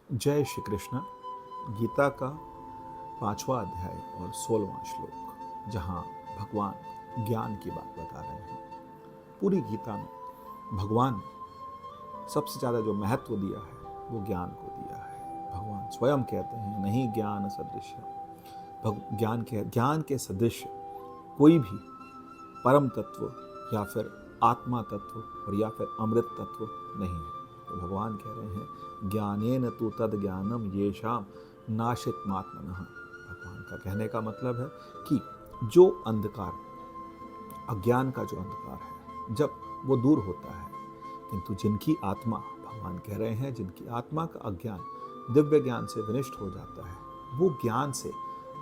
जय श्री कृष्ण। गीता का 5वां अध्याय और 16वां श्लोक, जहाँ भगवान ज्ञान की बात बता रहे हैं। पूरी गीता में भगवान ने सबसे ज़्यादा जो महत्व दिया है वो ज्ञान को दिया है। भगवान स्वयं कहते हैं, नहीं ज्ञान सदृश, ज्ञान के सदृश कोई भी परम तत्व या फिर आत्मा तत्व और या फिर अमृत तत्व नहीं है। तो भगवान कह रहे हैं, ज्ञानेन तु तद ज्ञानम येषाम नाशितमात्मनः। भगवान का कहने का मतलब है कि जो अंधकार, अज्ञान का जो अंधकार है, जब वो दूर होता है, किंतु जिनकी आत्मा, भगवान कह रहे हैं, जिनकी आत्मा का अज्ञान दिव्य ज्ञान से विनष्ट हो जाता है, वो ज्ञान से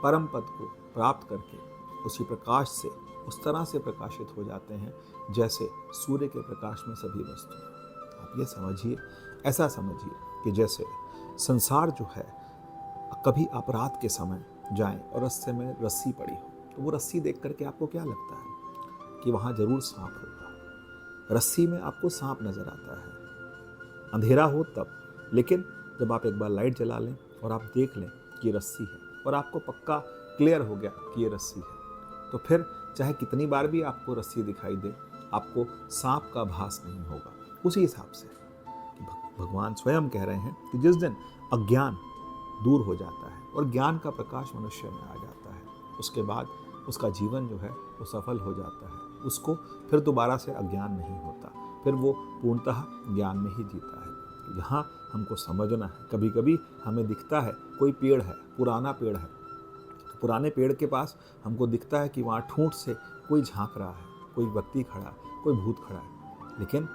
परम पद को प्राप्त करके उसी प्रकाश से उस तरह से प्रकाशित हो जाते हैं जैसे सूर्य के प्रकाश में सभी वस्तु। आप ये समझिए, ऐसा समझिए कि जैसे संसार जो है, कभी अपराध के समय जाएं और रास्ते में रस्सी पड़ी हो, तो वो रस्सी देख करके आपको क्या लगता है कि वहाँ जरूर सांप होगा। रस्सी में आपको सांप नजर आता है, अंधेरा हो तब। लेकिन जब आप एक बार लाइट जला लें और आप देख लें कि रस्सी है और आपको पक्का क्लियर हो गया कि ये रस्सी है, तो फिर चाहे कितनी बार भी आपको रस्सी दिखाई दे, आपको सांप का भास नहीं होगा। उसी हिसाब से भगवान स्वयं कह रहे हैं कि जिस दिन अज्ञान दूर हो जाता है और ज्ञान का प्रकाश मनुष्य में आ जाता है, उसके बाद उसका जीवन जो है वो सफल हो जाता है। उसको फिर दोबारा से अज्ञान नहीं होता, फिर वो पूर्णतः ज्ञान में ही जीता है। यहाँ हमको समझना है, कभी कभी हमें दिखता है कोई पेड़ है, पुराना पेड़ है, तो पुराने पेड़ के पास हमको दिखता है कि वहाँ ठूंठ से कोई झांक रहा है, कोई व्यक्ति खड़ा है, कोई भूत खड़ा है। लेकिन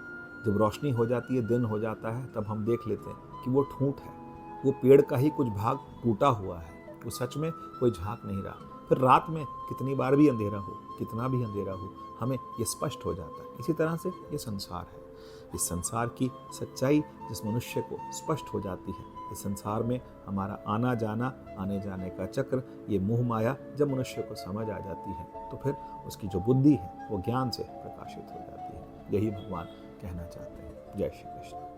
जब रोशनी हो जाती है, दिन हो जाता है, तब हम देख लेते हैं कि वो ठूंठ है, वो पेड़ का ही कुछ भाग टूटा हुआ है, वो सच में कोई झांक नहीं रहा। फिर रात में कितनी बार भी अंधेरा हो, कितना भी अंधेरा हो, हमें ये स्पष्ट हो जाता है। इसी तरह से ये संसार है। इस संसार की सच्चाई जिस मनुष्य को स्पष्ट हो जाती है, इस संसार में हमारा आना जाना, आने जाने का चक्र, ये मोह माया जब मनुष्य को समझ आ जाती है, तो फिर उसकी जो बुद्धि है वो ज्ञान से प्रकाशित हो जाती है। यही भगवान कहना चाहते हैं। जय श्री कृष्ण।